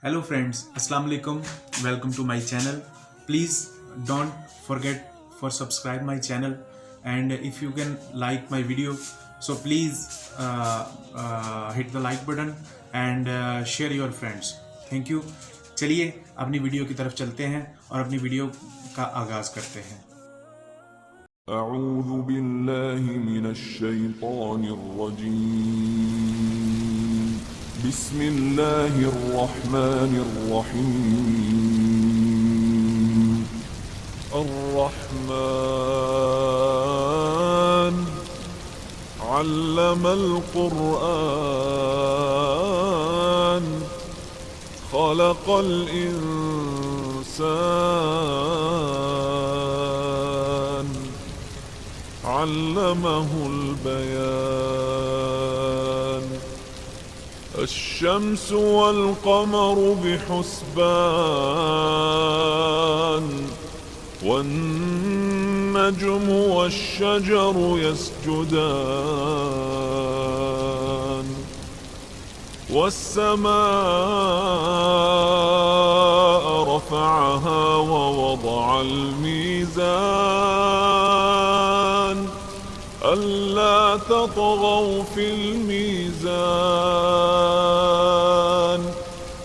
Hello friends, Assalamu alaikum. Welcome to my channel. Please don't forget for subscribe my channel, and if you can like my video, so please hit the like button and share your friends. Thank you. चलिए अपनी वीडियो की तरफ चलते हैं और अपनी वीडियो का आगाज करते हैं. أعوذ بالله من الشيطان الرجيم. بسم الله الرحمن الرحيم. الرحمن علم القرآن خلق الإنسان علمه البيان. الشمس والقمر بحسبان والنجم والشجر يسجدان والسماء رفعها ووضع الميزان ألا تطغوا في الميزان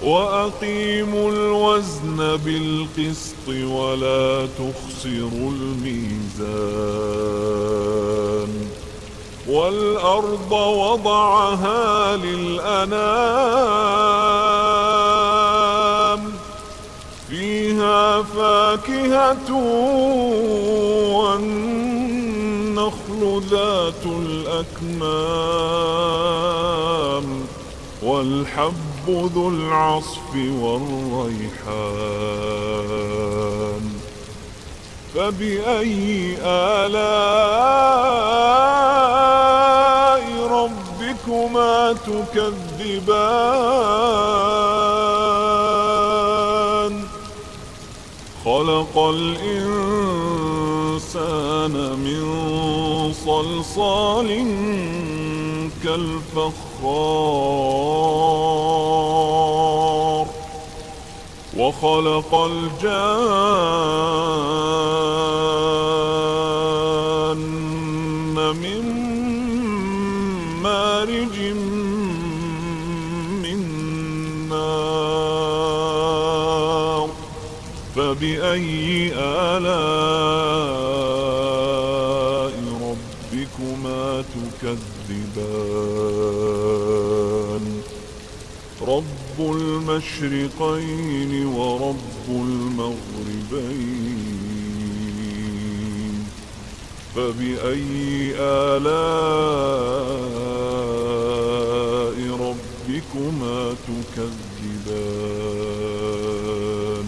وأقيموا الوزن بالقسط ولا تخسروا الميزان. والأرض وضعها للأنام فيها فاكهة والنخل ذات الأكمام والحب ذو العصف والريحان. فبأي آلاء ربكما تكذبان؟ خلق الإنسان من صلصال كالفخار وخلق الجان من مارج من نار. فبأي آلاء ربكما تكذبان؟ رب المشرقين ورب المغربين. فبأي آلاء ربكما تكذبان؟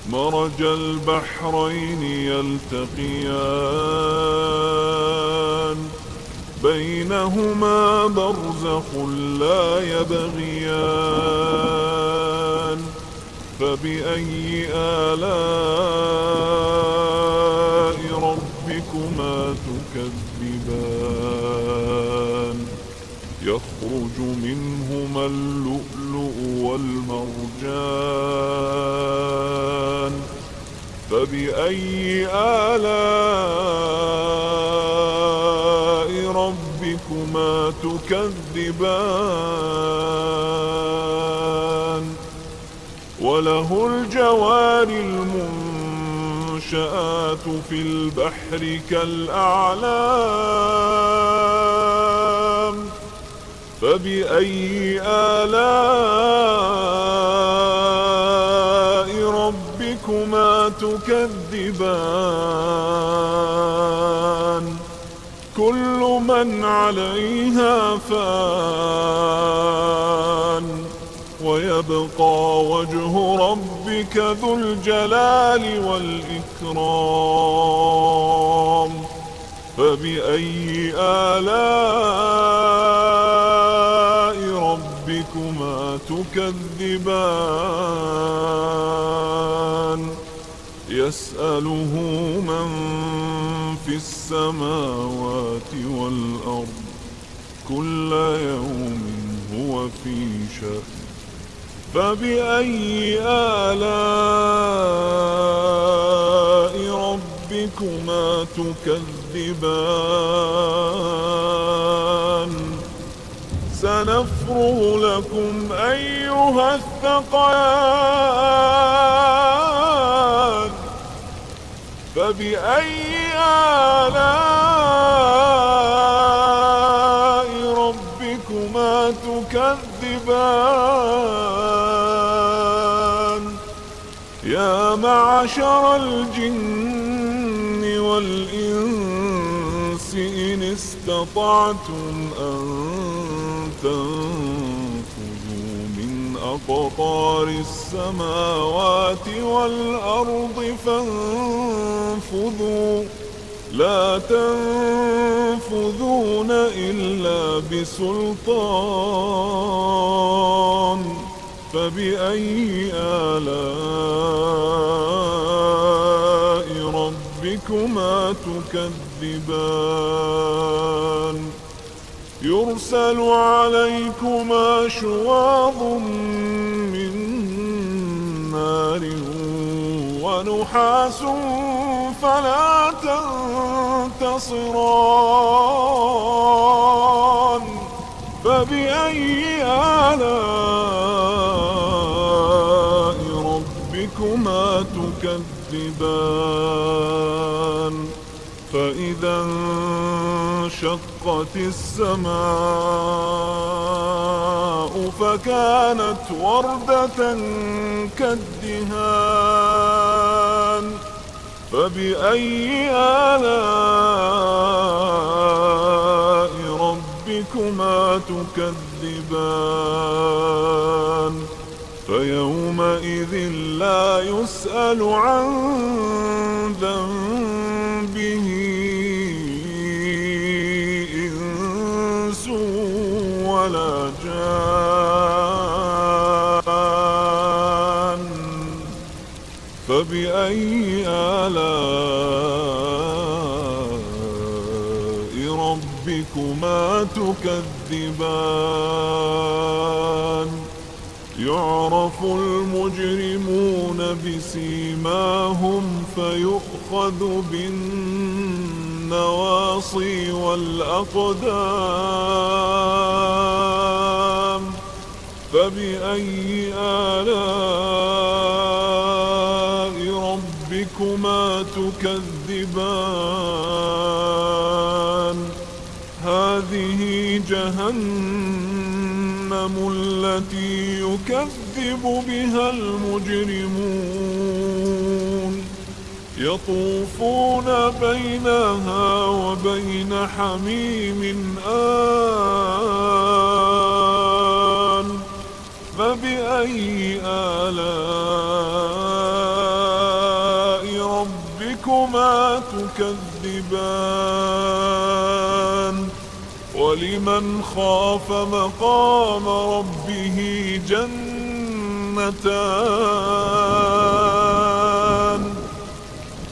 مرج البحرين يلتقيان بينهما برزخ لا يبغيان. فبأي آلاء ربكما تكذبان؟ يخرج منهما اللؤلؤ والمرجان. فبأي آلاء ربكما تكذبان؟ وله الجوار المنشآت في البحر كالأعلام. فبأي آلاء ربكما تكذبان؟ كل من عليها فان ويبقى وجه ربك ذو الجلال والإكرام. فبأي آلاء ربكما تكذبان؟ يسأله من في السماوات والأرض كل يوم هو في شأن. فبأي آلاء ربكما تكذبان سنفرغ لكم أيها الثقلان فبأي آلاء ربكما تكذبان يا معشر الجن والإنس إن استطعتم أن تنفذوا من أقطار السماوات والأرض فانفذوا لا تنفذون إلا بسلطان فبأي آلاء ربكما تكذبان يرسل عليكما شواظ من نار ونحاس فلا تنتصران فبأي آلاء ربكما تكذبان فإذا انشقت السماء فكانت وردة كالدهان فبأي آلاء ربكما تكذبان فيومئذ لا يسأل عن ذنبه إنس ولا جان فبأي آلاء ربكما تكذبان يعرف المجرمون بسيماهم فيؤخذ بالنواصي والأقدام فبأي آلاء ربكما تكذبان هذه جهنم التي يكذب بها المجرمون يطوفون بينها وبين حميم آن فبأي آلاء ربكما تكذبان ولمن خاف مقام ربه جنتان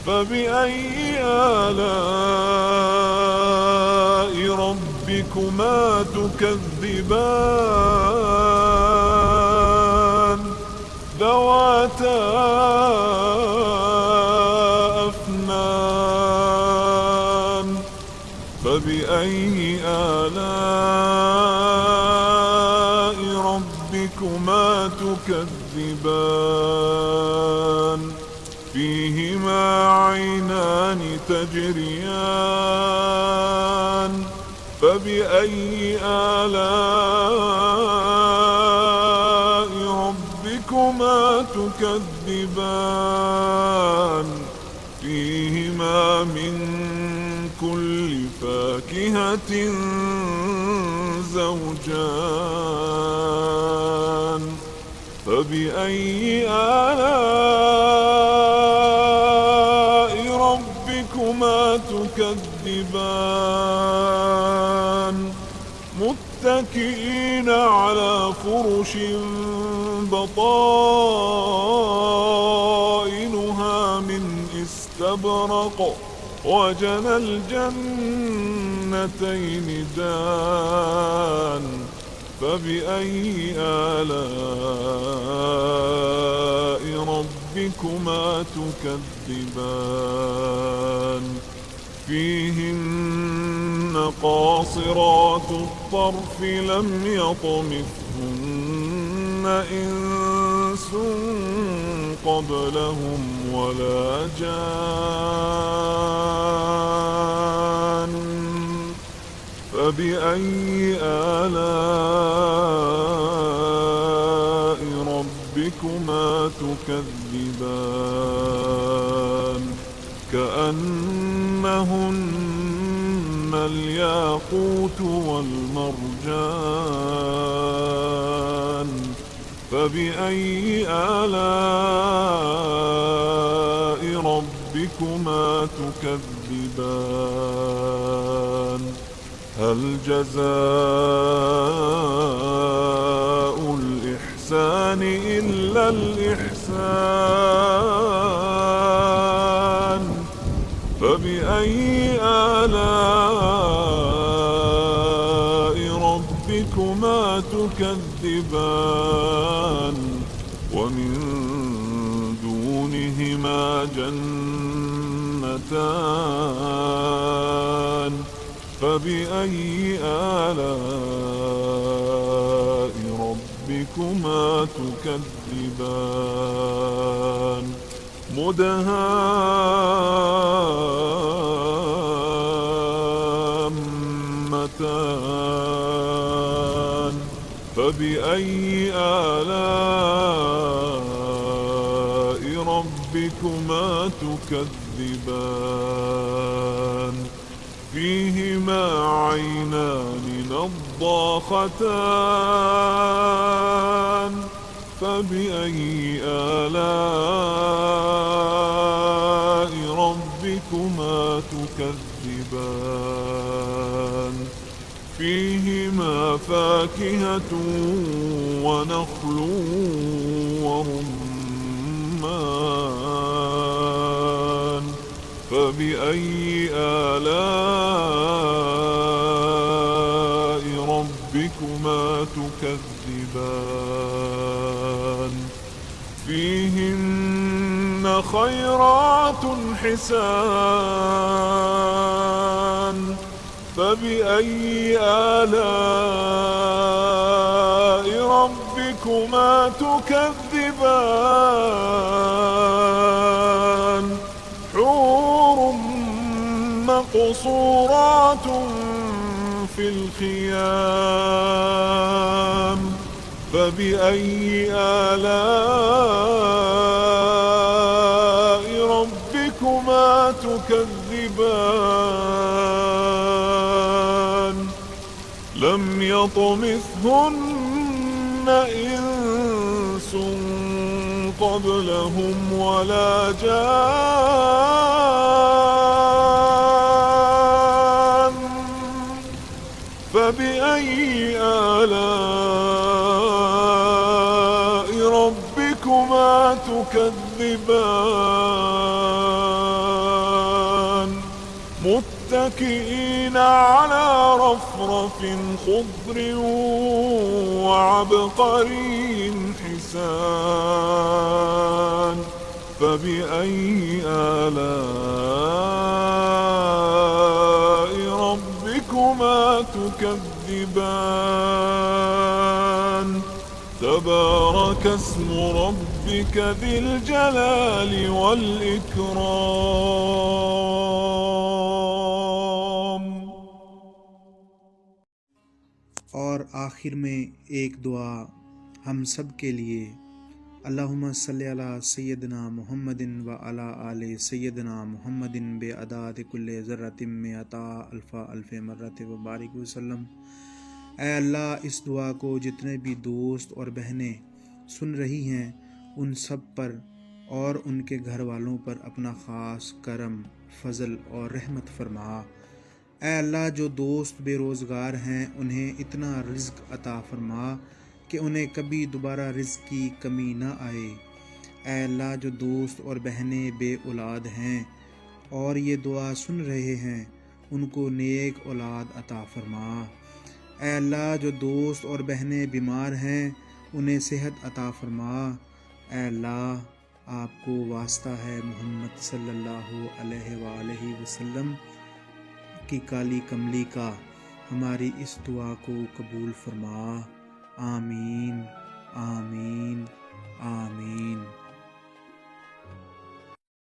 فبأي آلاء ربكما تكذبان ذواتا أفنان فبأي آلاء ربكما تكذبان فيهما عينان تجريان فبأي آلاء ربكما تكذبان فيهما من كل فاكهة زوجان فبأي آلاء ربكما تكذبان متكئين على فرش بطائنها من استبرق وجنى الجنتين دان فبأي آلاء ربكما تكذبان فيهن قاصرات الطرف لم يطمثهن إنس قبلهم ولا جان فبأي آلاء ربكما تكذبان كأنهن الياقوت والمرجان فبأي آلاء ربكما تكذبان هل جزاء الإحسان إلا الإحسان فبأي آلاء ربكما تكذبان ومن دونهما جنتان فبأي آلاء ربكما تكذبان مدهامتان فبأي آلاء ربكما تكذبان فيهما عينان نضاختان فبأي آلاء ربكما تكذبان فيهما فاكهة ونخل ورمان فبأي آلاء ربكما تكذبان فيهن خيرات حسان فبأي آلاء ربكما تكذبان حور مقصورات في الخيام فبأي آلاء ربكما تكذبان لم يطمثهن إنس قبلهم ولا جان فبأي آلاء ربكما تكذبان متكئين على رفرف خضر وعبقري حسان فبأي آلاء ربكما تكذبان تبارك اسم ربك ذي الجلال والإكرام. और आखिर में एक दुआ हम सब के लिए, अल्लाहुम्मा सल्ली अला सय्यदना मुहम्मदिन व अला आले सय्यदना मुहम्मदिन बे अदाद कुल्ले ज़र्रतिम में अता अल्फ़ा अल्फ़े मर्रत व बारिक वसल्लम। ऐ अल्लाह, इस दुआ को जितने भी दोस्त और बहनें सुन रही हैं उन सब पर और उनके घर वालों पर अपना ख़ास करम, फ़ज़ल और रहमत फरमा। ऐ अल्लाह, जो दोस्त बेरोज़गार हैं उन्हें इतना रिज़्क़ अता फरमा कि उन्हें कभी दोबारा रिज़्क़ की कमी न आए। ऐ अल्लाह, जो दोस्त और बहनें बे औलाद हैं और ये दुआ सुन रहे हैं उनको नेक औलाद अता फरमा। ऐ अल्लाह जो दोस्त और बहनें बीमार हैं उन्हें सेहत अता फरमा। ऐ अल्लाह आपको वास्ता है मोहम्मद सल्लल्लाहु अलैहि वसल्लम की काली कमली का, हमारी इस दुआ को कबूल फरमा। आमीन।